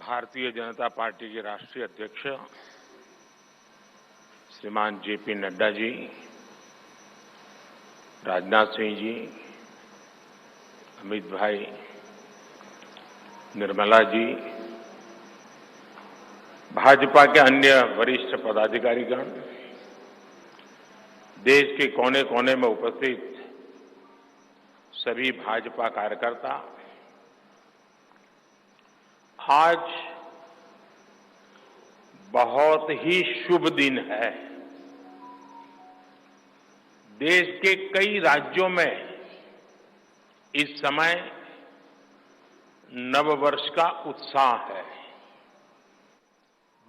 Bharatiya Janata party के राष्ट्रीय अध्यक्ष श्रीमान जेपी नड्डा जी, राजनाथ सिंह जी, अमित भाई, निर्मला जी, भाजपा के अन्य वरिष्ठ पदाधिकारीगण, देश के कोने कोने में उपस्थित सभी भाजपा कार्यकर्ता, आज बहुत ही शुभ दिन है। देश के कई राज्यों में इस समय नववर्ष का उत्साह है।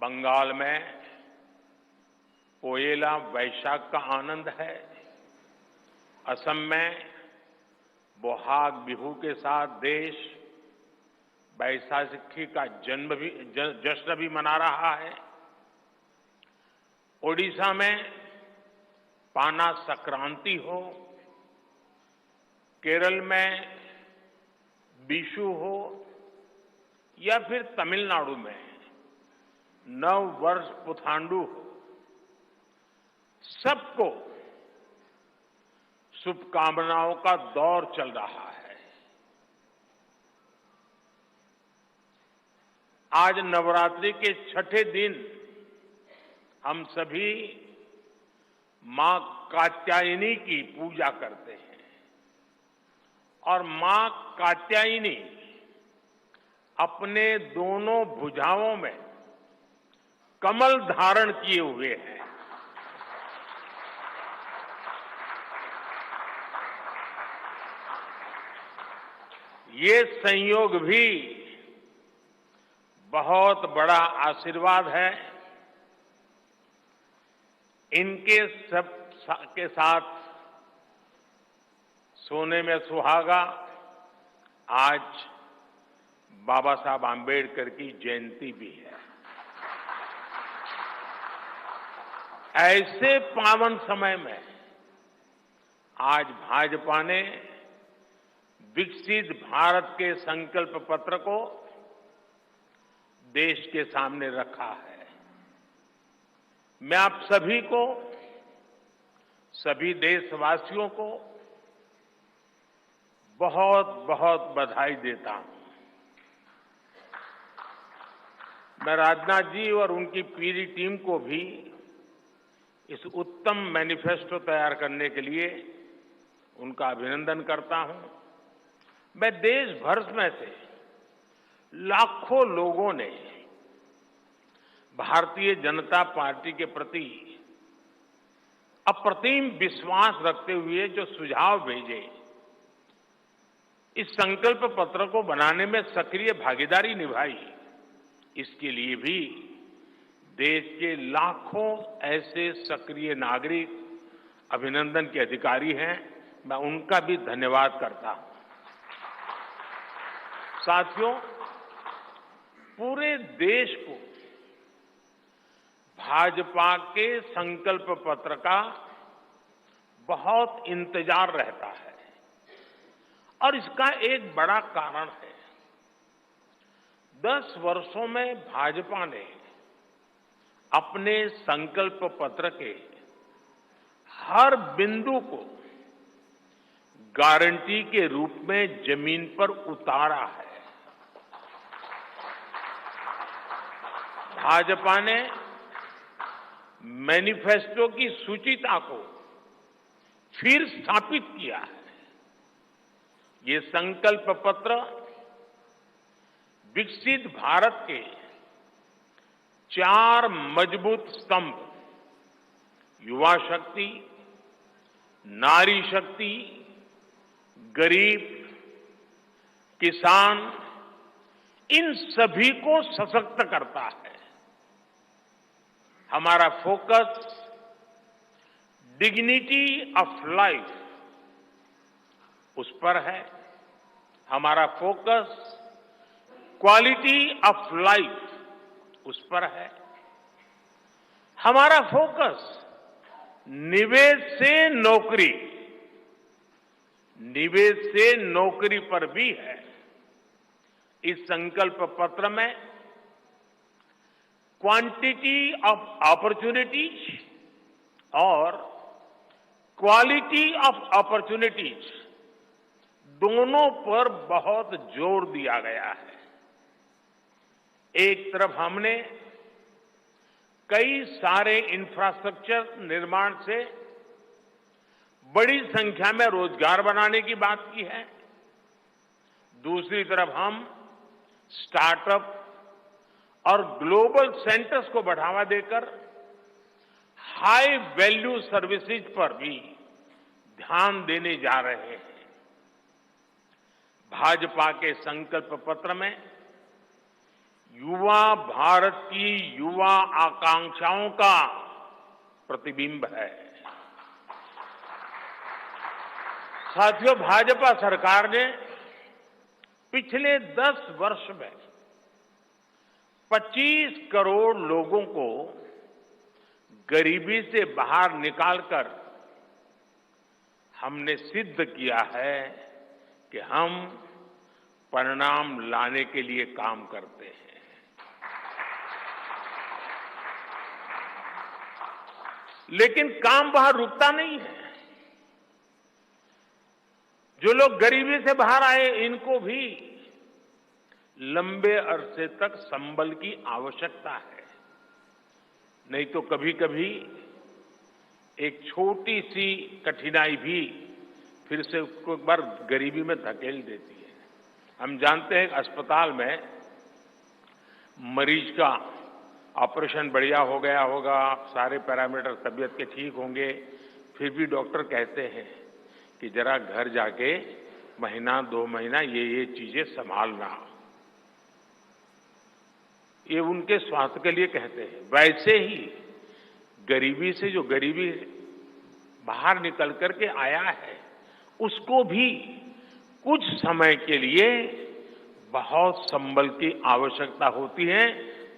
बंगाल में पोएला वैशाख का आनंद है। असम में बोहाग बिहू के साथ देश बैसाखी का जश्न भी मना रहा है। ओडिशा में पाना संक्रांति हो, केरल में बिशु हो या फिर तमिलनाडु में नव वर्ष पुथांडु हो, सबको शुभकामनाओं का दौर चल रहा है। आज नवरात्रि के छठे दिन हम सभी मां कात्यायनी की पूजा करते हैं और मां कात्यायनी अपने दोनों भुजाओं में कमल धारण किए हुए हैं। ये संयोग भी बहुत बड़ा आशीर्वाद है। इनके सब के साथ सोने में सुहागा, आज बाबा साहब आंबेडकर की जयंती भी है। ऐसे पावन समय में आज भाजपा ने विकसित भारत के संकल्प पत्र को देश के सामने रखा है। मैं आप सभी को, सभी देशवासियों को बहुत बहुत बधाई देता हूं। मैं राजनाथ जी और उनकी पूरी टीम को भी इस उत्तम मैनिफेस्टो तैयार करने के लिए उनका अभिनंदन करता हूं। मैं देश भर में से लाखों लोगों ने भारतीय जनता पार्टी के प्रति अप्रतिम विश्वास रखते हुए जो सुझाव भेजे, इस संकल्प पत्र को बनाने में सक्रिय भागीदारी निभाई, इसके लिए भी देश के लाखों ऐसे सक्रिय नागरिक अभिनंदन के अधिकारी हैं। मैं उनका भी धन्यवाद करता हूं। साथियों, पूरे देश को भाजपा के संकल्प पत्र का बहुत इंतजार रहता है और इसका एक बड़ा कारण है। 10 वर्षों में भाजपा ने अपने संकल्प पत्र के हर बिंदु को गारंटी के रूप में जमीन पर उतारा है। भाजपा ने मैनिफेस्टो की सूचिता को फिर स्थापित किया है। ये संकल्प पत्र विकसित भारत के 4 मजबूत स्तंभ, युवा शक्ति, नारी शक्ति, गरीब, किसान, इन सभी को सशक्त करता है। हमारा फोकस डिग्निटी ऑफ लाइफ उस पर है। हमारा फोकस क्वालिटी ऑफ लाइफ उस पर है। हमारा फोकस निवेश से नौकरी पर भी है। इस संकल्प पत्र में क्वांटिटी ऑफ अपॉर्चुनिटीज और क्वालिटी ऑफ अपॉर्चुनिटीज दोनों पर बहुत जोर दिया गया है। एक तरफ हमने कई सारे इंफ्रास्ट्रक्चर निर्माण से बड़ी संख्या में रोजगार बनाने की बात की है। दूसरी तरफ हम स्टार्टअप और ग्लोबल सेंटर्स को बढ़ावा देकर हाई वैल्यू सर्विसेज पर भी ध्यान देने जा रहे हैं। भाजपा के संकल्प पत्र में युवा भारत की युवा आकांक्षाओं का प्रतिबिंब है। साथियों, भाजपा सरकार ने पिछले 10 वर्ष में 25 करोड़ लोगों को गरीबी से बाहर निकालकर हमने सिद्ध किया है कि हम परिणाम लाने के लिए काम करते हैं। लेकिन काम वहां रुकता नहीं है। जो लोग गरीबी से बाहर आए, इनको भी लंबे अरसे तक संबल की आवश्यकता है। नहीं तो कभी कभी एक छोटी सी कठिनाई भी फिर से उसको एक बार गरीबी में धकेल देती है। हम जानते हैं अस्पताल में मरीज का ऑपरेशन बढ़िया हो गया होगा, सारे पैरामीटर तबीयत के ठीक होंगे, फिर भी डॉक्टर कहते हैं कि जरा घर जाके महीना 2 महीना ये चीजें संभालना। ये उनके स्वास्थ्य के लिए कहते हैं। वैसे ही गरीबी से जो गरीबी बाहर निकल करके आया है, उसको भी कुछ समय के लिए बहुत संबल की आवश्यकता होती है,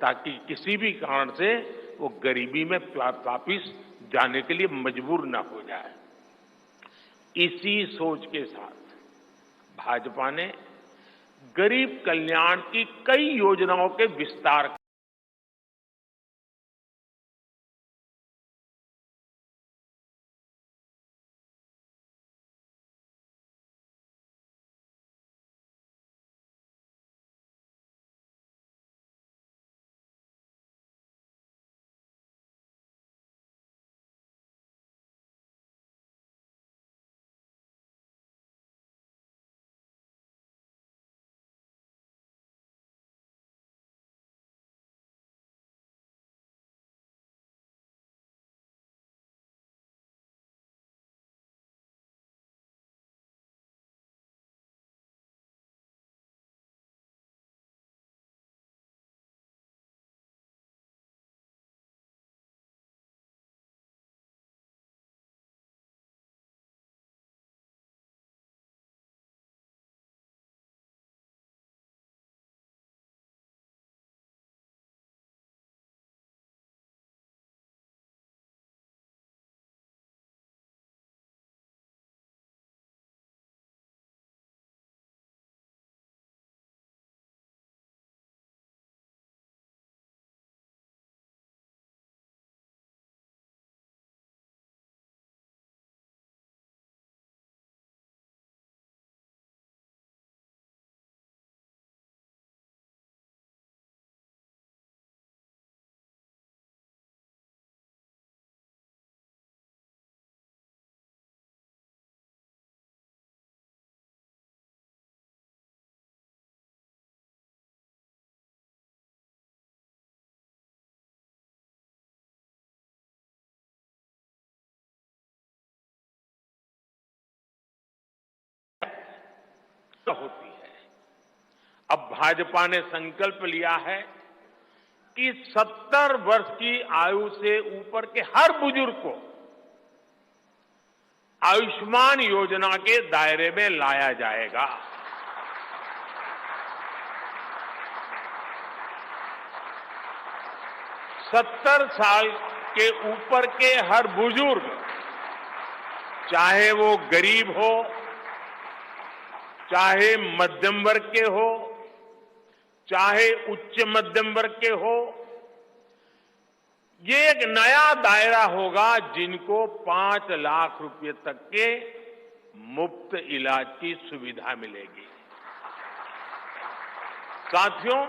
ताकि किसी भी कारण से वो गरीबी में वापिस जाने के लिए मजबूर न हो जाए। इसी सोच के साथ भाजपा ने गरीब कल्याण की कई योजनाओं के विस्तार होती है। अब भाजपा ने संकल्प लिया है कि 70 वर्ष की आयु से ऊपर के हर बुजुर्ग को आयुष्मान योजना के दायरे में लाया जाएगा। सत्तर साल के ऊपर के हर बुजुर्ग, चाहे वो गरीब हो, चाहे मध्यम वर्ग के हो, चाहे उच्च मध्यम वर्ग के हो, ये एक नया दायरा होगा जिनको 5 लाख रुपए तक के मुफ्त इलाज की सुविधा मिलेगी। साथियों,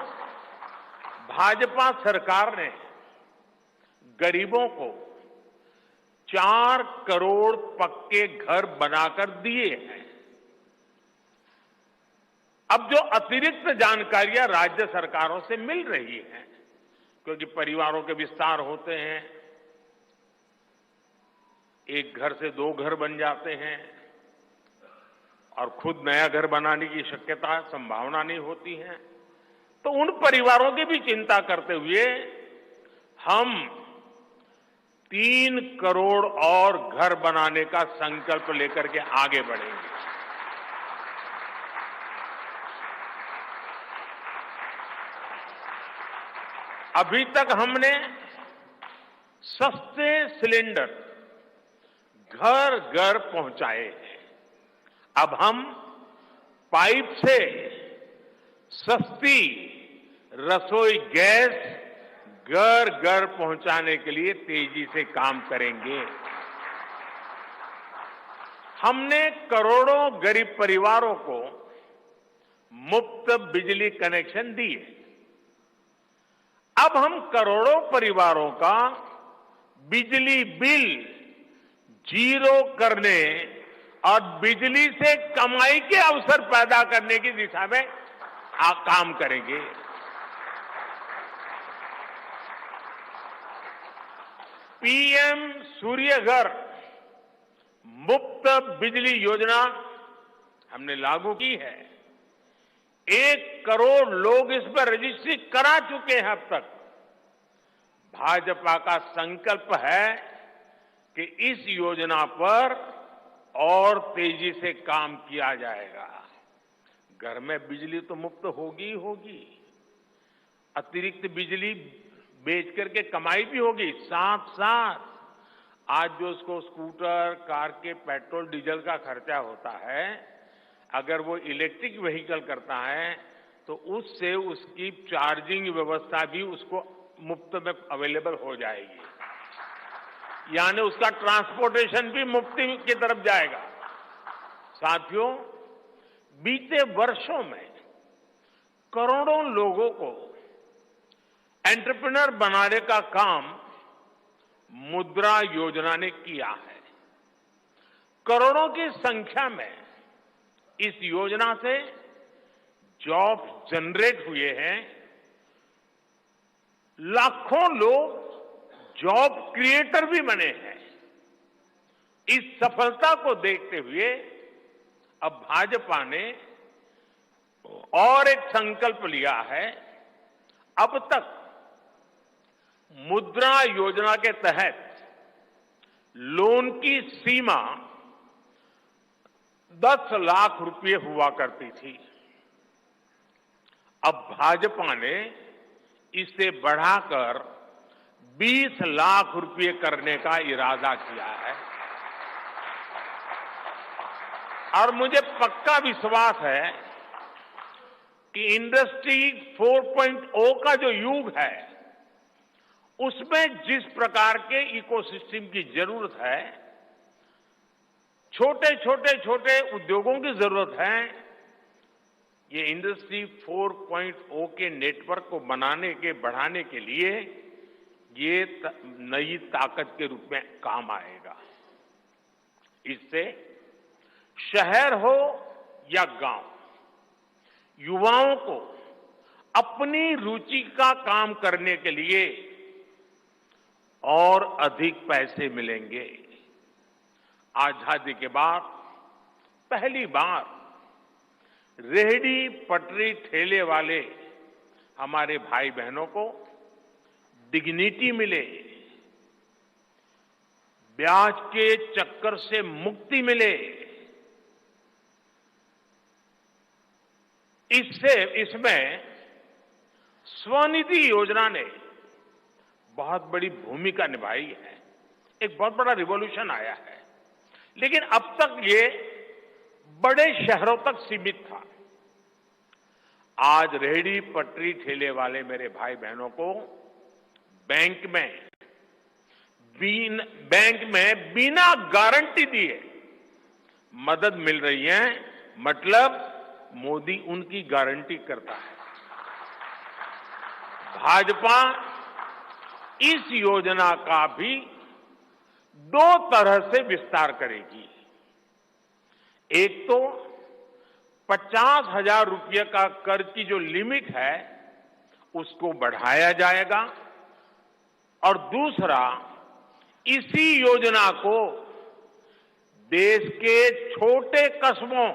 भाजपा सरकार ने गरीबों को 4 करोड़ पक्के घर बनाकर दिए हैं। अब जो अतिरिक्त जानकारियां राज्य सरकारों से मिल रही हैं, क्योंकि परिवारों के विस्तार होते हैं, एक घर से 2 घर बन जाते हैं और खुद नया घर बनाने की शक्यता संभावना नहीं होती है, तो उन परिवारों की भी चिंता करते हुए हम 3 करोड़ और घर बनाने का संकल्प लेकर के आगे बढ़ेंगे। अभी तक हमने सस्ते सिलेंडर घर घर पहुंचाए हैं। अब हम पाइप से सस्ती रसोई गैस घर घर पहुंचाने के लिए तेजी से काम करेंगे। हमने करोड़ों गरीब परिवारों को मुफ्त बिजली कनेक्शन दिए। अब हम करोड़ों परिवारों का बिजली बिल 0 करने और बिजली से कमाई के अवसर पैदा करने की दिशा में काम करेंगे। पीएम सूर्य घर मुफ्त बिजली योजना हमने लागू की है। 1 करोड़ लोग इस पर रजिस्ट्री करा चुके हैं अब तक। भाजपा का संकल्प है कि इस योजना पर और तेजी से काम किया जाएगा। घर में बिजली तो मुफ्त होगी ही होगी, अतिरिक्त बिजली बेच करके कमाई भी होगी। साथ साथ आज जो उसको स्कूटर, कार के पेट्रोल डीजल का खर्चा होता है, अगर वो इलेक्ट्रिक व्हीकल करता है तो उससे उसकी चार्जिंग व्यवस्था भी उसको मुफ्त में अवेलेबल हो जाएगी, यानी उसका ट्रांसपोर्टेशन भी मुफ्ती की तरफ जाएगा। साथियों, बीते वर्षों में करोड़ों लोगों को एंटरप्रेन्योर बनाने का काम मुद्रा योजना ने किया है। करोड़ों की संख्या में इस योजना से जॉब जनरेट हुए हैं। लाखों लोग जॉब क्रिएटर भी बने हैं। इस सफलता को देखते हुए अब भाजपा ने और एक संकल्प लिया है। अब तक मुद्रा योजना के तहत लोन की सीमा 10 लाख रुपए हुआ करती थी। अब भाजपा ने इसे बढ़ाकर 20 लाख रुपए करने का इरादा किया है और मुझे पक्का विश्वास है कि इंडस्ट्री 4.0 का जो युग है, उसमें जिस प्रकार के इकोसिस्टम की जरूरत है, छोटे उद्योगों की जरूरत है, ये इंडस्ट्री 4.0 के नेटवर्क को बढ़ाने के लिए ये नई ताकत के रूप में काम आएगा। इससे शहर हो या गांव, युवाओं को अपनी रुचि का काम करने के लिए और अधिक पैसे मिलेंगे। आजादी के बाद पहली बार रेहड़ी पटरी ठेले वाले हमारे भाई बहनों को डिग्निटी मिले, ब्याज के चक्कर से मुक्ति मिले। इसमें स्वनिधि योजना ने बहुत बड़ी भूमिका निभाई है। एक बहुत बड़ा रिवॉल्यूशन आया है, लेकिन अब तक ये बड़े शहरों तक सीमित था। आज रेहड़ी पटरी ठेले वाले मेरे भाई बहनों को बैंक में बैंक में बिना गारंटी दिए मदद मिल रही है, मतलब मोदी उनकी गारंटी करता है। भाजपा इस योजना का भी 2 तरह से विस्तार करेगी। एक तो 50,000 रुपये का कर्ज की जो लिमिट है उसको बढ़ाया जाएगा, और दूसरा इसी योजना को देश के छोटे कस्बों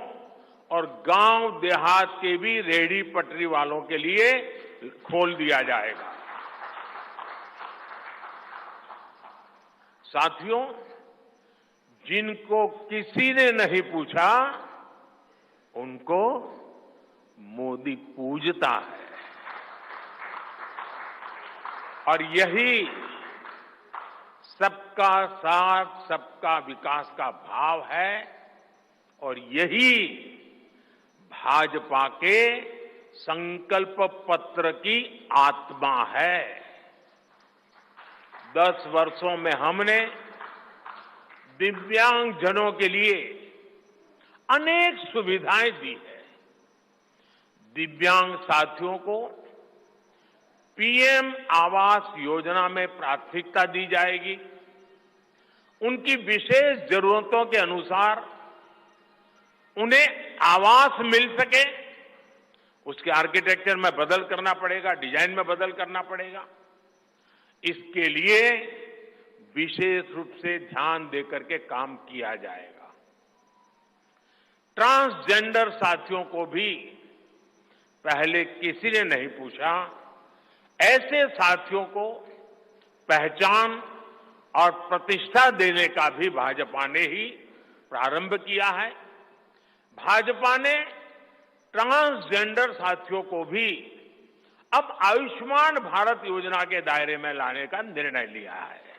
और गांव देहात के भी रेहड़ी पटरी वालों के लिए खोल दिया जाएगा। साथियों, जिनको किसी ने नहीं पूछा उनको मोदी पूजता है, और यही सबका साथ सबका विकास का भाव है, और यही भाजपा के संकल्प पत्र की आत्मा है। 10 वर्षों में हमने दिव्यांगजनों के लिए अनेक सुविधाएं दी है। दिव्यांग साथियों को पीएम आवास योजना में प्राथमिकता दी जाएगी। उनकी विशेष जरूरतों के अनुसार उन्हें आवास मिल सके, उसके आर्किटेक्चर में बदल करना पड़ेगा, डिजाइन में बदल करना पड़ेगा। इसके लिए विशेष रूप से ध्यान देकर के काम किया जाएगा। ट्रांसजेंडर साथियों को भी पहले किसी ने नहीं पूछा, ऐसे साथियों को पहचान और प्रतिष्ठा देने का भी भाजपा ने ही प्रारंभ किया है। भाजपा ने ट्रांसजेंडर साथियों को भी अब आयुष्मान भारत योजना के दायरे में लाने का निर्णय लिया है।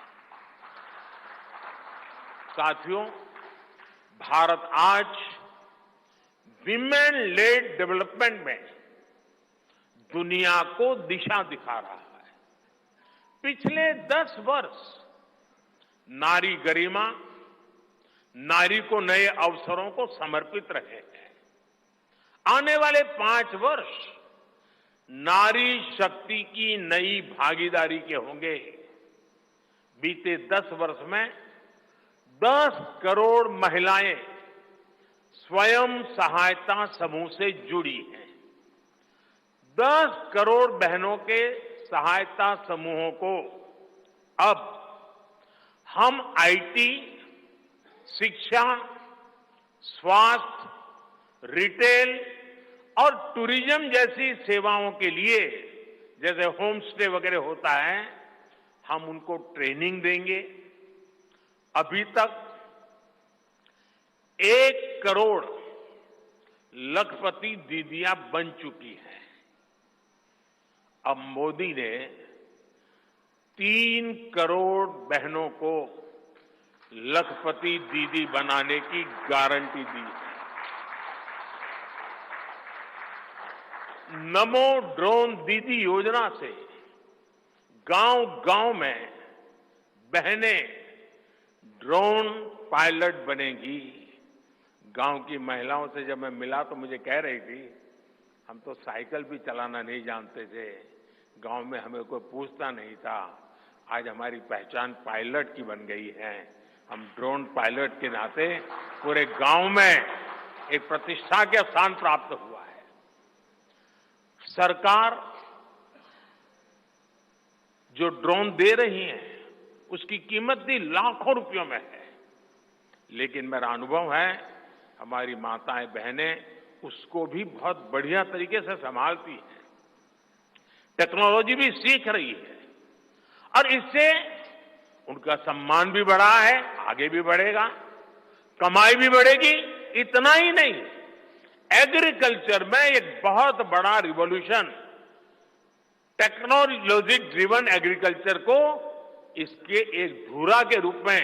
साथियों, भारत आज विमेन लेड डेवलपमेंट में दुनिया को दिशा दिखा रहा है। पिछले 10 वर्ष नारी गरिमा, नारी को नए अवसरों को समर्पित रहे हैं। आने वाले 5 वर्ष नारी शक्ति की नई भागीदारी के होंगे। बीते 10 वर्ष में 10 करोड़ महिलाएं स्वयं सहायता समूह से जुड़ी हैं। 10 करोड़ बहनों के सहायता समूहों को अब हम आईटी, शिक्षा, स्वास्थ्य, रिटेल और टूरिज्म जैसी सेवाओं के लिए, जैसे होम स्टे वगैरह होता है, हम उनको ट्रेनिंग देंगे। अभी तक 1 करोड़ लखपति दीदियां बन चुकी हैं। अब मोदी ने 3 करोड़ बहनों को लखपति दीदी बनाने की गारंटी दी है। नमो ड्रोन दीदी योजना से गांव-गांव में बहनें ड्रोन पायलट बनेंगी। गांव की महिलाओं से जब मैं मिला तो मुझे कह रही थी, हम तो साइकिल भी चलाना नहीं जानते थे, गांव में हमें कोई पूछता नहीं था, आज हमारी पहचान पायलट की बन गई है। हम ड्रोन पायलट के नाते पूरे गांव में एक प्रतिष्ठा के स्थान प्राप्त हुआ है। सरकार जो ड्रोन दे रही है उसकी कीमत भी लाखों रुपयों में है, लेकिन मेरा अनुभव है हमारी माताएं बहनें उसको भी बहुत बढ़िया तरीके से संभालती हैं। टेक्नोलॉजी भी सीख रही है और इससे उनका सम्मान भी बढ़ा है, आगे भी बढ़ेगा, कमाई भी बढ़ेगी। इतना ही नहीं, एग्रीकल्चर में एक बहुत बड़ा रिवॉल्यूशन, टेक्नोलॉजी ड्रिवन एग्रीकल्चर को इसके एक धुरा के रूप में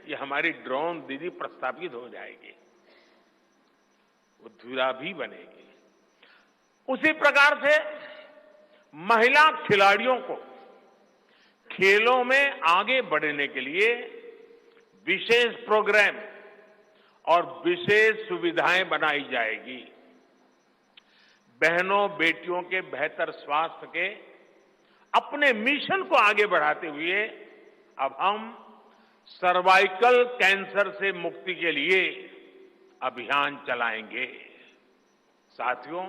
ये हमारी ड्रोन दीदी प्रस्थापित हो जाएगी, वो धुरा भी बनेगी। उसी प्रकार से महिला खिलाड़ियों को खेलों में आगे बढ़ने के लिए विशेष प्रोग्राम और विशेष सुविधाएं बनाई जाएगी। बहनों बेटियों के बेहतर स्वास्थ्य के अपने मिशन को आगे बढ़ाते हुए अब हम सर्वाइकल कैंसर से मुक्ति के लिए अभियान चलाएंगे। साथियों,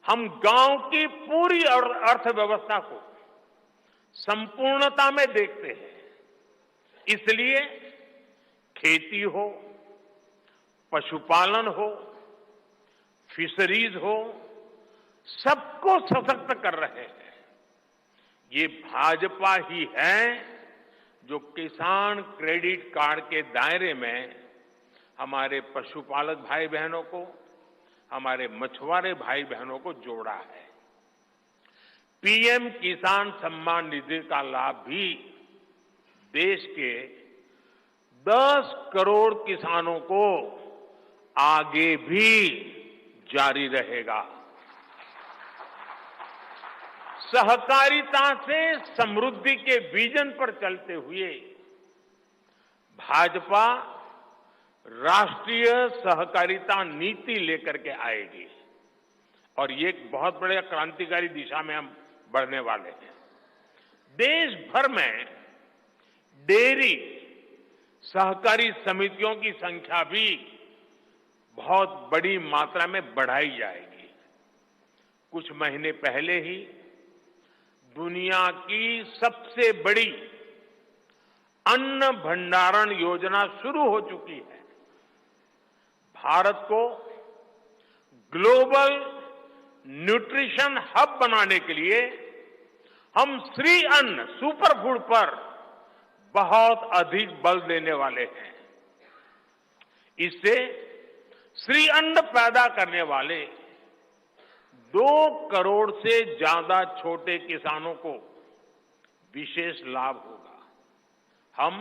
हम गांव की पूरी अर्थव्यवस्था को संपूर्णता में देखते हैं। इसलिए खेती हो, पशुपालन हो, फिशरीज हो, सबको सशक्त कर रहे हैं। ये भाजपा ही है जो किसान क्रेडिट कार्ड के दायरे में हमारे पशुपालक भाई बहनों को, हमारे मछुआरे भाई बहनों को जोड़ा है। पीएम किसान सम्मान निधि का लाभ भी देश के 10 करोड़ किसानों को आगे भी जारी रहेगा। सहकारिता से समृद्धि के विजन पर चलते हुए भाजपा राष्ट्रीय सहकारिता नीति लेकर के आएगी और ये एक बहुत बड़े क्रांतिकारी दिशा में हम बढ़ने वाले हैं। देश भर में डेयरी सहकारी समितियों की संख्या भी बहुत बड़ी मात्रा में बढ़ाई जाएगी। कुछ महीने पहले ही दुनिया की सबसे बड़ी अन्न भंडारण योजना शुरू हो चुकी है। भारत को ग्लोबल न्यूट्रिशन हब बनाने के लिए हम श्री अन्न सुपरफूड पर बहुत अधिक बल देने वाले हैं। इससे श्री अन्न पैदा करने वाले 2 करोड़ से ज्यादा छोटे किसानों को विशेष लाभ होगा। हम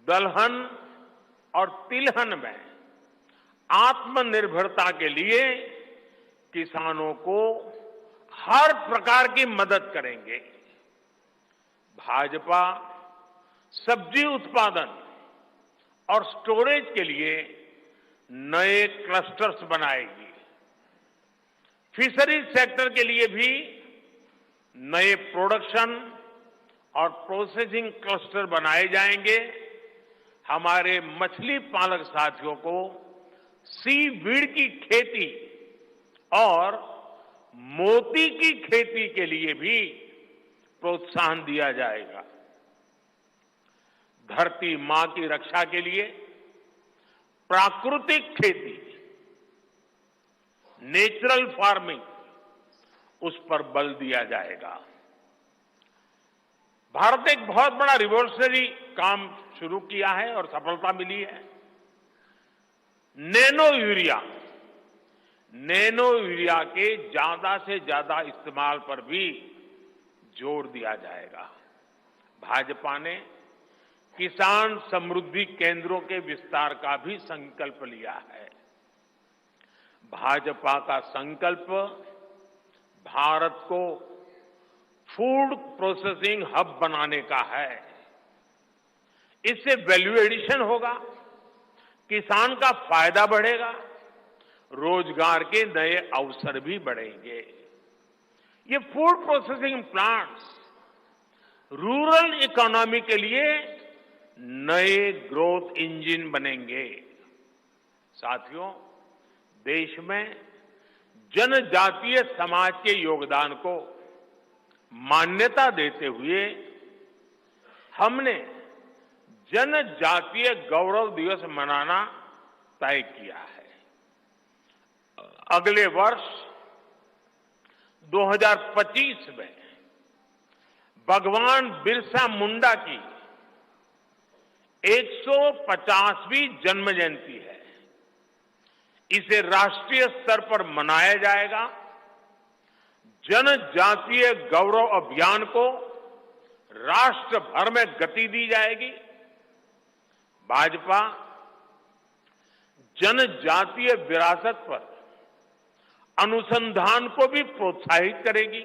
दलहन और तिलहन में आत्मनिर्भरता के लिए किसानों को हर प्रकार की मदद करेंगे। भाजपा सब्जी उत्पादन और स्टोरेज के लिए नए क्लस्टर्स बनाएगी। फिशरीज सेक्टर के लिए भी नए प्रोडक्शन और प्रोसेसिंग क्लस्टर बनाए जाएंगे। हमारे मछली पालक साथियों को सीवीड की खेती और मोती की खेती के लिए भी प्रोत्साहन दिया जाएगा। धरती मां की रक्षा के लिए प्राकृतिक खेती, नेचुरल फार्मिंग, उस पर बल दिया जाएगा। भारत ने एक बहुत बड़ा रिवॉल्यूशनरी काम शुरू किया है और सफलता मिली है। नैनो यूरिया के ज्यादा से ज्यादा इस्तेमाल पर भी जोर दिया जाएगा। भाजपा ने किसान समृद्धि केंद्रों के विस्तार का भी संकल्प लिया है। भाजपा का संकल्प भारत को फूड प्रोसेसिंग हब बनाने का है। इससे वैल्यू एडिशन होगा, किसान का फायदा बढ़ेगा, रोजगार के नए अवसर भी बढ़ेंगे। ये food processing plants rural economy के लिए नए ग्रोथ इंजन बनेंगे। साथियों, देश में जनजातीय समाज के योगदान को मान्यता देते हुए हमने जनजातीय गौरव दिवस मनाना तय किया है। अगले वर्ष 2025 में भगवान बिरसा मुंडा की 150वीं जन्म जयंती है। इसे राष्ट्रीय स्तर पर मनाया जाएगा। जनजातीय गौरव अभियान को राष्ट्र भर में गति दी जाएगी। भाजपा जनजातीय विरासत पर अनुसंधान को भी प्रोत्साहित करेगी।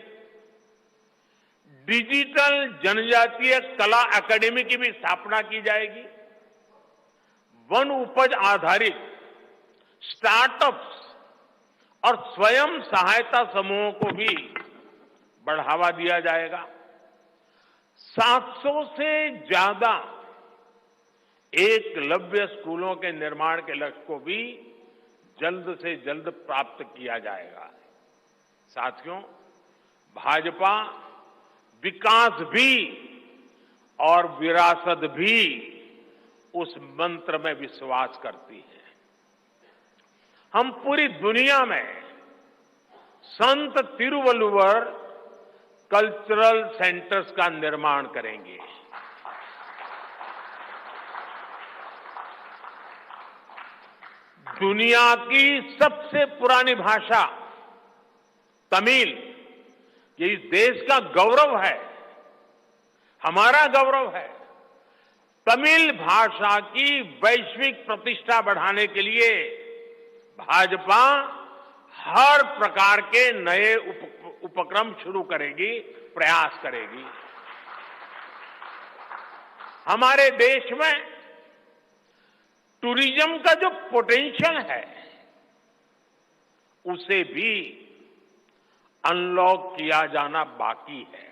डिजिटल जनजातीय कला एकेडमी की भी स्थापना की जाएगी। वन उपज आधारित स्टार्टअप्स और स्वयं सहायता समूहों को भी बढ़ावा दिया जाएगा। 700 से ज्यादा एकलव्य स्कूलों के निर्माण के लक्ष्य को भी जल्द से जल्द प्राप्त किया जाएगा। साथियों, भाजपा विकास भी और विरासत भी उस मंत्र में विश्वास करती है। हम पूरी दुनिया में संत तिरुवल्लुवर कल्चरल सेंटर्स का निर्माण करेंगे। दुनिया की सबसे पुरानी भाषा तमिल, ये इस देश का गौरव है, हमारा गौरव है। तमिल भाषा की वैश्विक प्रतिष्ठा बढ़ाने के लिए भाजपा हर प्रकार के नए उपक्रम शुरू करेगी, प्रयास करेगी। हमारे देश में टूरिज्म का जो पोटेंशियल है, उसे भी अनलॉक किया जाना बाकी है।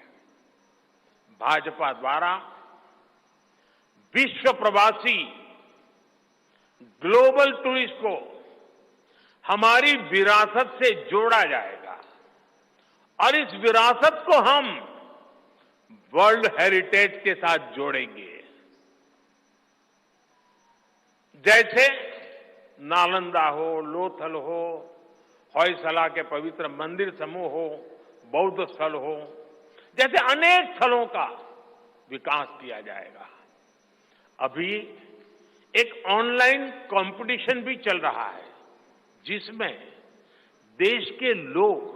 भाजपा द्वारा विश्व प्रवासी ग्लोबल टूरिस्ट को हमारी विरासत से जोड़ा जाएगा और इस विरासत को हम वर्ल्ड हेरिटेज के साथ जोड़ेंगे। जैसे नालंदा हो, लोथल हो, होयसला के पवित्र मंदिर समूह हो, बौद्ध स्थल हो, जैसे अनेक स्थलों का विकास किया जाएगा। अभी एक ऑनलाइन कंपटीशन भी चल रहा है, जिसमें देश के लोग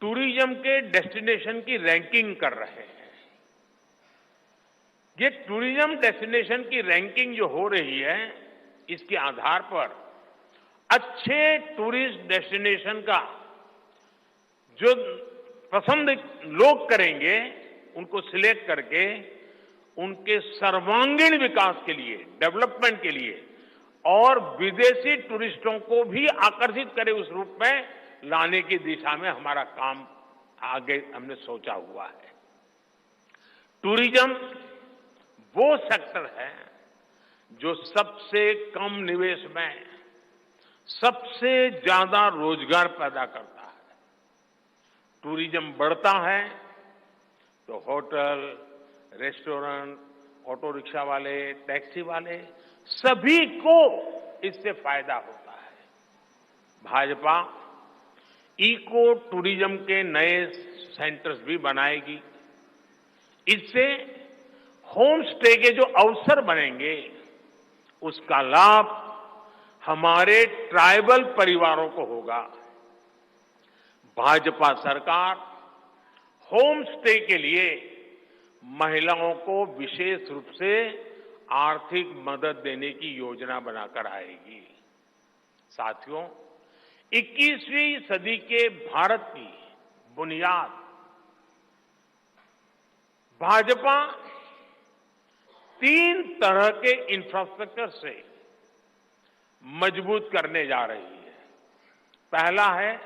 टूरिज्म के डेस्टिनेशन की रैंकिंग कर रहे हैं। ये टूरिज्म डेस्टिनेशन की रैंकिंग जो हो रही है, इसके आधार पर अच्छे टूरिस्ट डेस्टिनेशन का जो पसंद लोग करेंगे, उनको सिलेक्ट करके उनके सर्वांगीण विकास के लिए, डेवलपमेंट के लिए और विदेशी टूरिस्टों को भी आकर्षित करे उस रूप में लाने की दिशा में हमारा काम आगे हमने सोचा हुआ है। टूरिज्म वो सेक्टर है जो सबसे कम निवेश में सबसे ज्यादा रोजगार पैदा करता है। टूरिज्म बढ़ता है तो होटल, रेस्टोरेंट, ऑटो रिक्शा वाले, टैक्सी वाले सभी को इससे फायदा होता है। भाजपा इको टूरिज्म के नए सेंटर्स भी बनाएगी। इससे होम स्टे के जो अवसर बनेंगे, उसका लाभ हमारे ट्राइबल परिवारों को होगा। भाजपा सरकार होम स्टे के लिए महिलाओं को विशेष रूप से आर्थिक मदद देने की योजना बनाकर आएगी। साथियों, 21वीं सदी के भारत की बुनियाद भाजपा 3 तरह के इंफ्रास्ट्रक्चर से मजबूत करने जा रही है। पहला है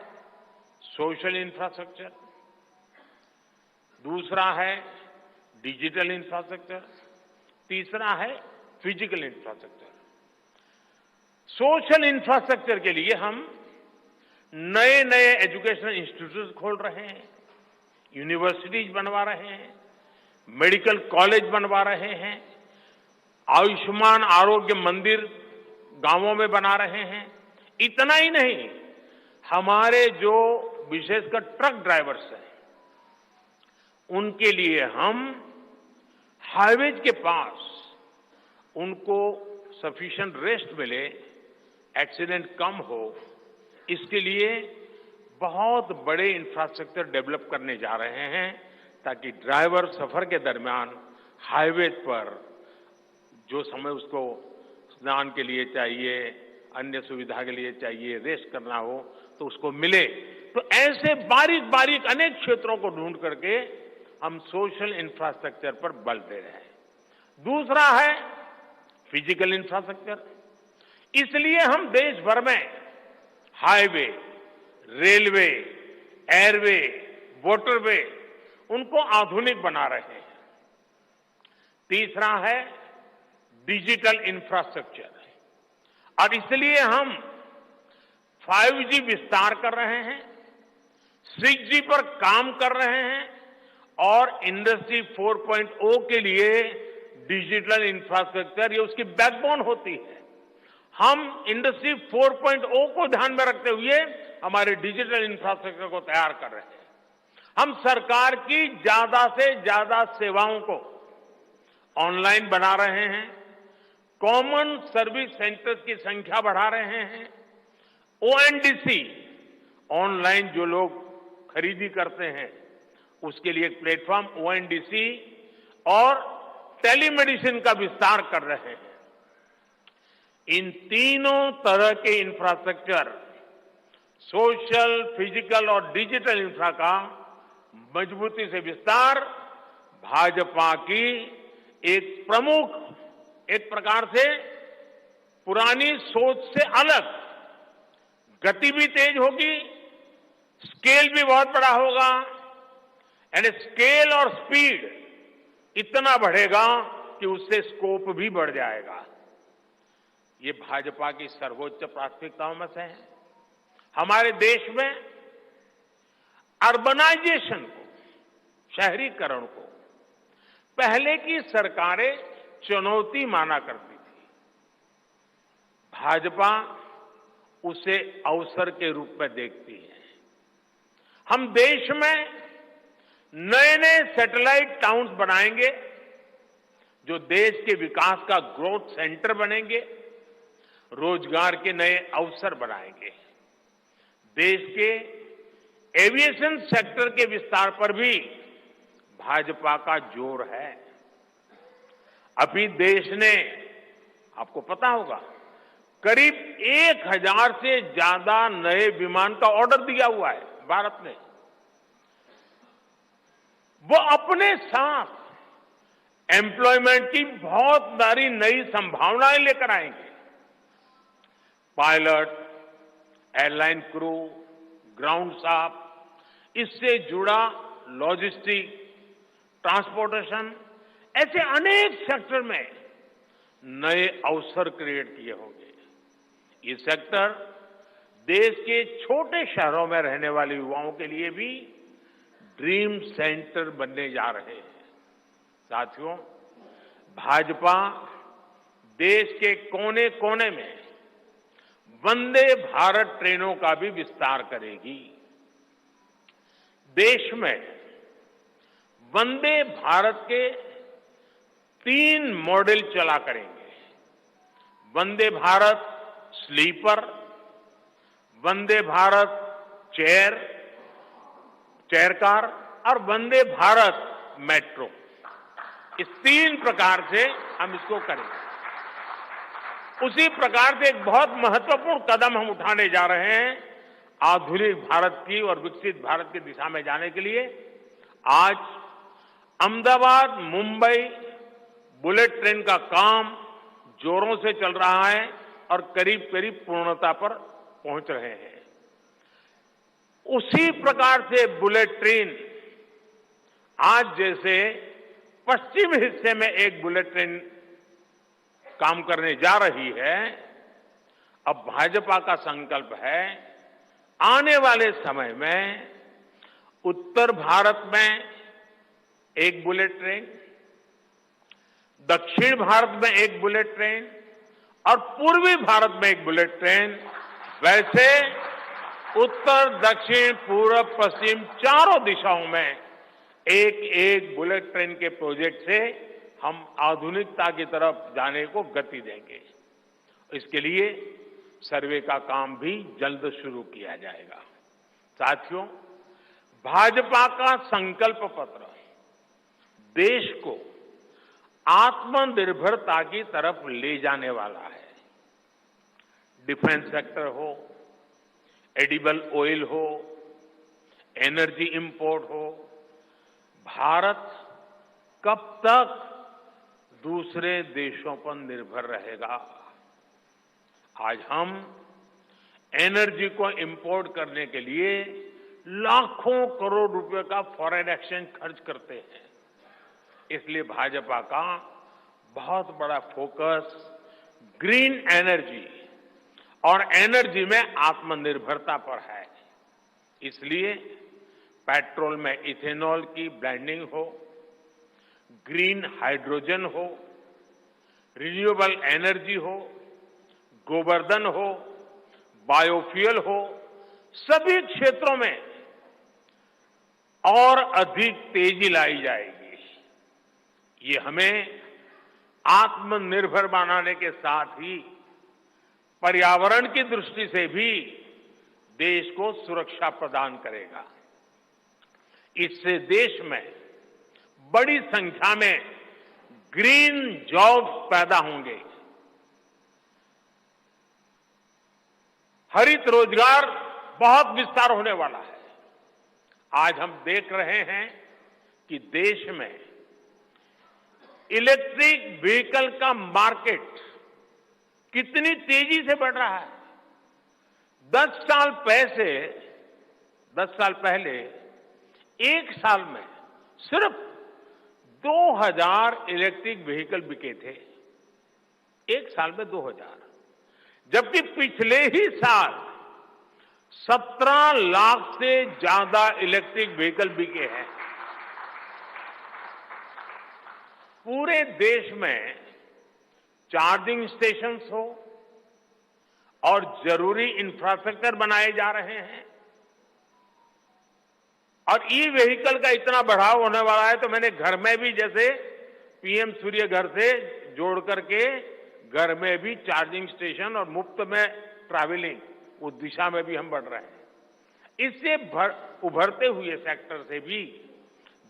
सोशल इंफ्रास्ट्रक्चर, दूसरा है डिजिटल इंफ्रास्ट्रक्चर, तीसरा है फिजिकल इंफ्रास्ट्रक्चर। सोशल इंफ्रास्ट्रक्चर के लिए हम नए नए एजुकेशनल इंस्टीट्यूट खोल रहे हैं, यूनिवर्सिटीज बनवा रहे हैं, मेडिकल कॉलेज बनवा रहे हैं, आयुष्मान आरोग्य मंदिर गांवों में बना रहे हैं। इतना ही नहीं, हमारे जो विशेषकर ट्रक ड्राइवर्स हैं, उनके लिए हम हाईवेज के पास उनको सफिशिएंट रेस्ट मिले, एक्सीडेंट कम हो, इसके लिए बहुत बड़े इंफ्रास्ट्रक्चर डेवलप करने जा रहे हैं, ताकि ड्राइवर सफर के दरमियान हाईवे पर जो समय उसको स्नान के लिए चाहिए, अन्य सुविधा के लिए चाहिए, रेस्ट करना हो, तो उसको मिले। तो ऐसे बारीक बारीक अनेक क्षेत्रों को ढूंढ करके हम सोशल इंफ्रास्ट्रक्चर पर बल दे रहे हैं। दूसरा है फिजिकल इंफ्रास्ट्रक्चर। इसलिए हम देश भर में हाईवे, रेलवे, एयरवे, वाटरवे उनको आधुनिक बना रहे हैं। तीसरा है डिजिटल इंफ्रास्ट्रक्चर और इसलिए हम 5G विस्तार कर रहे हैं, 6G पर काम कर रहे हैं और इंडस्ट्री 4.0 के लिए डिजिटल इंफ्रास्ट्रक्चर ये उसकी बैकबोन होती है। हम इंडस्ट्री 4.0 को ध्यान में रखते हुए हमारे डिजिटल इंफ्रास्ट्रक्चर को तैयार कर रहे हैं। हम सरकार की ज्यादा से ज्यादा सेवाओं को ऑनलाइन बना रहे हैं, कॉमन सर्विस सेंटर्स की संख्या बढ़ा रहे हैं, ONDC ऑनलाइन जो लोग खरीदी करते हैं उसके लिए एक प्लेटफॉर्म ONDC और टेलीमेडिसिन का विस्तार कर रहे हैं। इन तीनों तरह के इंफ्रास्ट्रक्चर, सोशल, फिजिकल और डिजिटल इंफ्रा का मजबूती से विस्तार भाजपा की एक प्रमुख, एक प्रकार से पुरानी सोच से अलग, गति भी तेज होगी, स्केल भी बहुत बड़ा होगा यानी स्केल और स्पीड इतना बढ़ेगा कि उससे स्कोप भी बढ़ जाएगा। ये भाजपा की सर्वोच्च प्राथमिकताओं में से है। हमारे देश में अर्बनाइजेशन को, शहरीकरण को पहले की सरकारें चुनौती माना करती थी। भाजपा उसे अवसर के रूप में देखती है। हम देश में नए नए सैटेलाइट टाउन्स बनाएंगे जो देश के विकास का ग्रोथ सेंटर बनेंगे, रोजगार के नए अवसर बनाएंगे। देश के एविएशन सेक्टर के विस्तार पर भी भाजपा का जोर है। अभी देश ने, आपको पता होगा, करीब 1000 से ज्यादा नए विमान का ऑर्डर दिया हुआ है भारत ने। वो अपने साथ एम्प्लॉयमेंट की बहुत सारी नई संभावनाएं लेकर आएंगे। Pilot, airline crew, ground staff, इससे जुड़ा लॉजिस्टिक, ट्रांसपोर्टेशन, ऐसे अनेक सेक्टर में नए अवसर क्रिएट किए होंगे। ये सेक्टर देश के छोटे शहरों में रहने वाले युवाओं के लिए भी ड्रीम सेंटर बनने जा रहे हैं। साथियों, भाजपा देश के कोने कोने में वंदे भारत ट्रेनों का भी विस्तार करेगी। देश में वंदे भारत के 3 मॉडल चला करेंगे। Vande Bharat sleeper, Vande Bharat chair car और वंदे भारत मेट्रो। इस 3 प्रकार से हम इसको करेंगे। उसी प्रकार से एक बहुत महत्वपूर्ण कदम हम उठाने जा रहे हैं आधुनिक भारत की और विकसित भारत की दिशा में जाने के लिए। आज अहमदाबाद मुंबई बुलेट ट्रेन का काम जोरों से चल रहा है और करीब करीब पूर्णता पर पहुंच रहे हैं। उसी प्रकार से बुलेट ट्रेन आज जैसे पश्चिम हिस्से में एक बुलेट ट्रेन काम करने जा रही है, अब भाजपा का संकल्प है आने वाले समय में उत्तर भारत में एक बुलेट ट्रेन, दक्षिण भारत में एक बुलेट ट्रेन और पूर्वी भारत में एक बुलेट ट्रेन, वैसे उत्तर, दक्षिण, पूर्व, पश्चिम चारों दिशाओं में एक एक बुलेट ट्रेन के प्रोजेक्ट से हम आधुनिकता की तरफ जाने को गति देंगे। इसके लिए सर्वे का काम भी जल्द शुरू किया जाएगा। साथियों, भाजपा का संकल्प पत्र देश को आत्मनिर्भरता की तरफ ले जाने वाला है। डिफेंस सेक्टर हो, एडिबल ऑयल हो, एनर्जी इंपोर्ट हो, भारत कब तक दूसरे देशों पर निर्भर रहेगा? आज हम एनर्जी को इंपोर्ट करने के लिए लाखों करोड़ रुपए का फॉरेन एक्सचेंज खर्च करते हैं। इसलिए भाजपा का बहुत बड़ा फोकस ग्रीन एनर्जी और एनर्जी में आत्मनिर्भरता पर है। इसलिए पेट्रोल में इथेनॉल की ब्लेंडिंग हो, ग्रीन हाइड्रोजन हो, रिन्यूएबल एनर्जी हो, गोवर्धन हो, बायोफ्यूल हो, सभी क्षेत्रों में और अधिक तेजी लाई जाएगी। ये हमें आत्मनिर्भर बनाने के साथ ही पर्यावरण की दृष्टि से भी देश को सुरक्षा प्रदान करेगा। इससे देश में बड़ी संख्या में ग्रीन जॉब्स पैदा होंगे, हरित रोजगार बहुत विस्तार होने वाला है। आज हम देख रहे हैं कि देश में इलेक्ट्रिक व्हीकल का मार्केट कितनी तेजी से बढ़ रहा है। 10 साल पहले एक साल में सिर्फ 2000 इलेक्ट्रिक व्हीकल बिके थे। एक साल में 2000, जबकि पिछले ही साल 17 लाख से ज्यादा इलेक्ट्रिक व्हीकल बिके हैं। पूरे देश में चार्जिंग स्टेशंस हो और जरूरी इंफ्रास्ट्रक्चर बनाए जा रहे हैं और ई व्हीकल का इतना बढ़ाव होने वाला है, तो मैंने घर में भी जैसे पीएम सूर्य घर से जोड़ करके घर में भी चार्जिंग स्टेशन और मुफ्त में ट्रैवलिंग, उस दिशा में भी हम बढ़ रहे हैं। इससे उभरते हुए सेक्टर से भी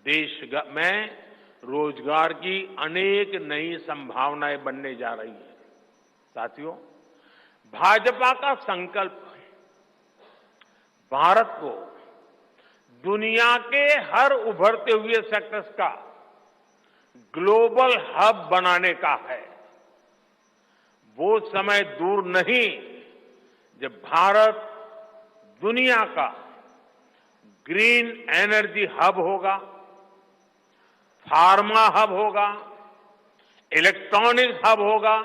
देश में रोजगार की अनेक नई संभावनाएं बनने जा रही है। साथियों, भाजपा का संकल्प भारत को दुनिया के हर उभरते हुए सेक्टर्स का ग्लोबल हब बनाने का है। वो समय दूर नहीं जब भारत दुनिया का ग्रीन एनर्जी हब होगा, फार्मा हब होगा, इलेक्ट्रॉनिक्स हब होगा,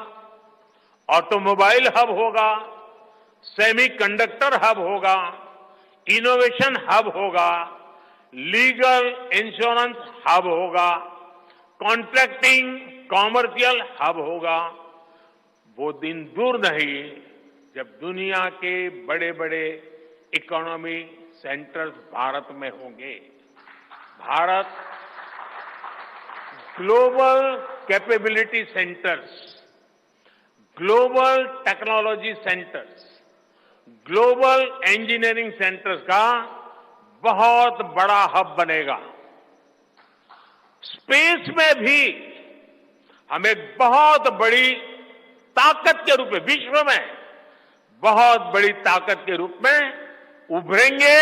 ऑटोमोबाइल हब होगा, सेमीकंडक्टर हब होगा, इनोवेशन हब होगा, लीगल इंश्योरेंस हब होगा, कॉन्ट्रैक्टिंग कॉमर्शियल हब होगा। वो दिन दूर नहीं जब दुनिया के बड़े बड़े इकोनॉमी सेंटर्स भारत में होंगे। Bharat global capability centres, global technology centres, global engineering centres का बहुत बड़ा हब बनेगा। स्पेस में भी हम एक बहुत बड़ी ताकत के रूप में, विश्व में बहुत बड़ी ताकत के रूप में उभरेंगे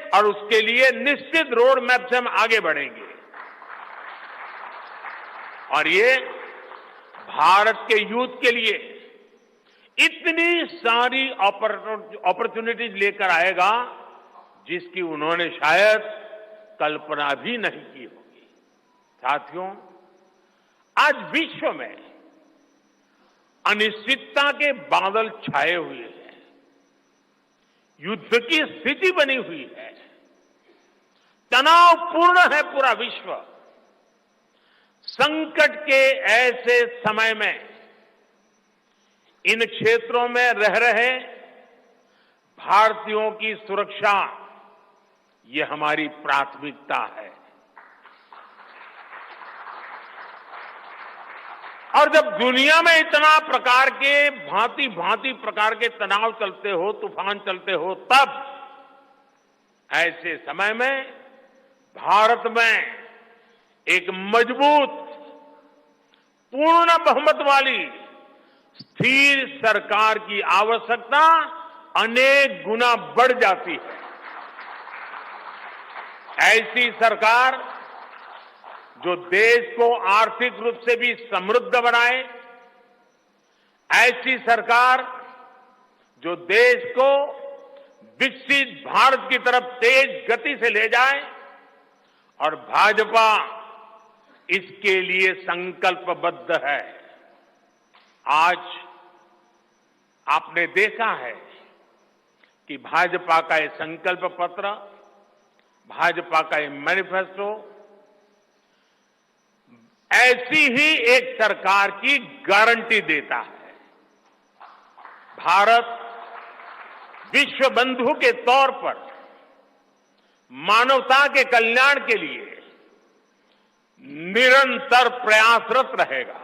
और उसके लिए निश्चित रोड मैप से हम आगे बढ़ेंगे। और ये भारत के यूथ के लिए इतनी सारी अपॉर्चुनिटीज लेकर आएगा जिसकी उन्होंने शायद कल्पना भी नहीं की होगी। साथियों, आज विश्व में अनिश्चितता के बादल छाए हुए हैं, युद्ध की स्थिति बनी हुई है, तनावपूर्ण है पूरा विश्व। संकट के ऐसे समय में इन क्षेत्रों में रह रहे भारतीयों की सुरक्षा, ये हमारी प्राथमिकता है। और जब दुनिया में इतना प्रकार के भांति भांति प्रकार के तनाव चलते हो, तूफान चलते हो, तब ऐसे समय में भारत में एक मजबूत, पूर्ण बहुमत वाली स्थिर सरकार की आवश्यकता अनेक गुना बढ़ जाती है। ऐसी सरकार जो देश को आर्थिक रूप से भी समृद्ध बनाए, ऐसी सरकार जो देश को विकसित भारत की तरफ तेज गति से ले जाए, और भाजपा इसके लिए संकल्पबद्ध है। आज आपने देखा है कि भाजपा का ये संकल्प पत्र, भाजपा का ये मैनिफेस्टो ऐसी ही एक सरकार की गारंटी देता है। भारत विश्व बंधु के तौर पर मानवता के कल्याण के लिए निरंतर प्रयासरत रहेगा।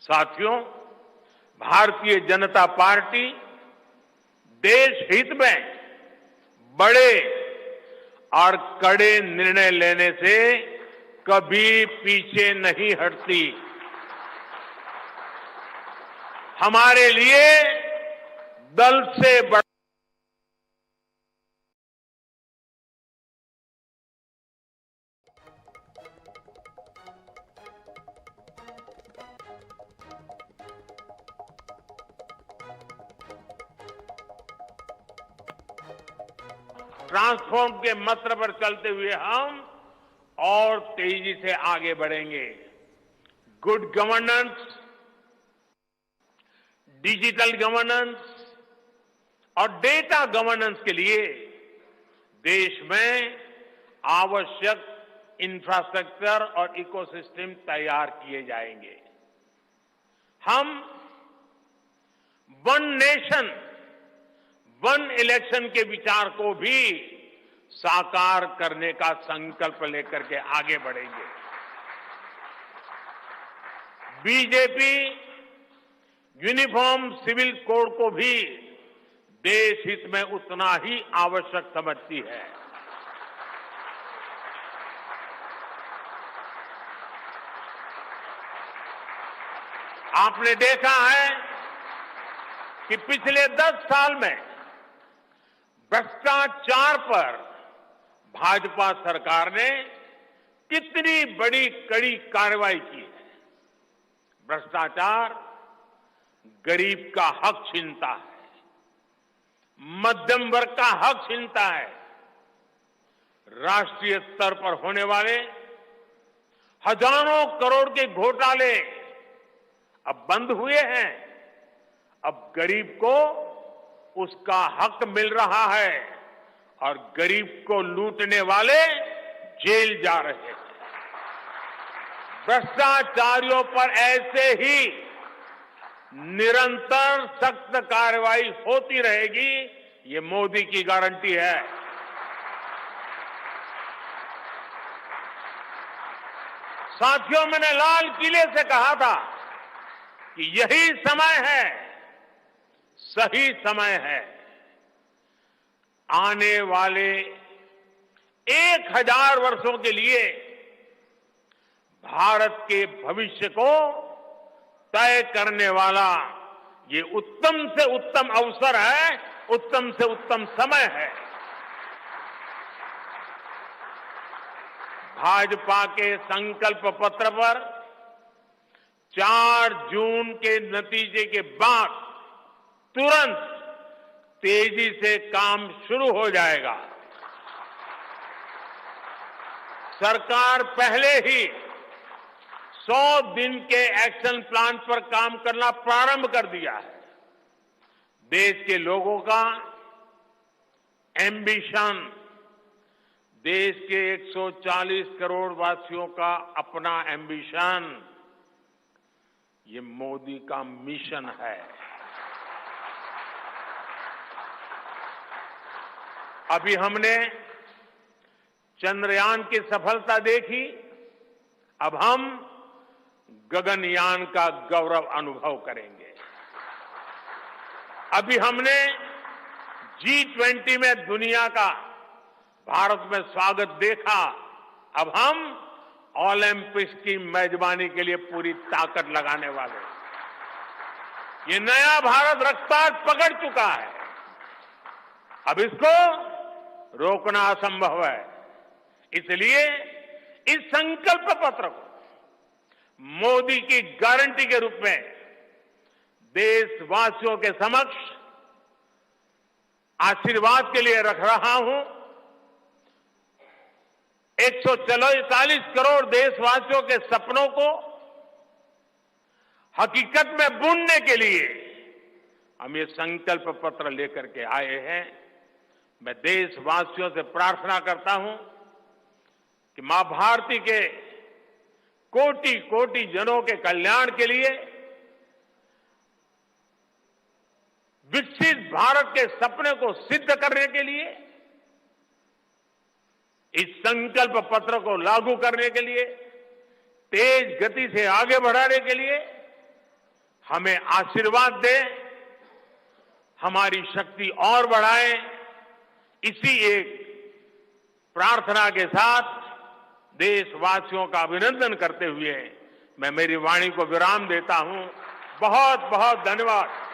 साथियों, भारतीय जनता पार्टी देश हित में बड़े और कड़े निर्णय लेने से कभी पीछे नहीं हटती। हमारे लिए दल से बड़ा ट्रांसफॉर्म के मंत्र पर चलते हुए हम और तेजी से आगे बढ़ेंगे। गुड गवर्नेंस, डिजिटल गवर्नेंस और डेटा गवर्नेंस के लिए देश में आवश्यक इंफ्रास्ट्रक्चर और इकोसिस्टम तैयार किए जाएंगे। हम वन नेशन वन इलेक्शन के विचार को भी साकार करने का संकल्प लेकर के आगे बढ़ेंगे। बीजेपी यूनिफॉर्म सिविल कोड को भी देश हित में उतना ही आवश्यक समझती है। आपने देखा है कि पिछले 10 साल में भ्रष्टाचार पर भाजपा सरकार ने कितनी बड़ी कड़ी कार्रवाई की है। भ्रष्टाचार गरीब का हक छीनता है, मध्यम वर्ग का हक छीनता है। राष्ट्रीय स्तर पर होने वाले हजारों करोड़ के घोटाले अब बंद हुए हैं। अब गरीब को उसका हक मिल रहा है और गरीब को लूटने वाले जेल जा रहे हैं। भ्रष्टाचारियों पर ऐसे ही निरंतर सख्त कार्रवाई होती रहेगी, ये मोदी की गारंटी है। साथियों, मैंने लाल किले से कहा था कि यही समय है, सही समय है। आने वाले 1000 वर्षों के लिए भारत के भविष्य को तय करने वाला ये उत्तम से उत्तम अवसर है, उत्तम से उत्तम समय है। भाजपा के संकल्प पत्र पर 4 जून के नतीजे के बाद तुरंत तेजी से काम शुरू हो जाएगा। सरकार पहले ही 100 दिन के एक्शन प्लान पर काम करना प्रारंभ कर दिया है। देश के लोगों का एम्बिशन, देश के 140 करोड़ वासियों का अपना एम्बिशन, ये मोदी का मिशन है। अभी हमने चंद्रयान की सफलता देखी, अब हम गगनयान का गौरव अनुभव करेंगे। अभी हमने G20 में दुनिया का भारत में स्वागत देखा, अब हम ओलंपिक्स की मेजबानी के लिए पूरी ताकत लगाने वाले हैं। ये नया भारत रफ्तार पकड़ चुका है। अब इसको रोकना असंभव है। इसलिए इस संकल्प पत्र को मोदी की गारंटी के रूप में देशवासियों के समक्ष आशीर्वाद के लिए रख रहा हूं। 144 करोड़ देशवासियों के सपनों को हकीकत में बुनने के लिए हम ये संकल्प पत्र लेकर के आए हैं। मैं देशवासियों से प्रार्थना करता हूं कि मां भारती के कोटि कोटि जनों के कल्याण के लिए, विकसित भारत के सपने को सिद्ध करने के लिए, इस संकल्प पत्र को लागू करने के लिए, तेज गति से आगे बढ़ाने के लिए हमें आशीर्वाद दें, हमारी शक्ति और बढ़ाएं। इसी एक प्रार्थना के साथ देशवासियों का अभिनंदन करते हुए मैं मेरी वाणी को विराम देता हूं। बहुत बहुत धन्यवाद।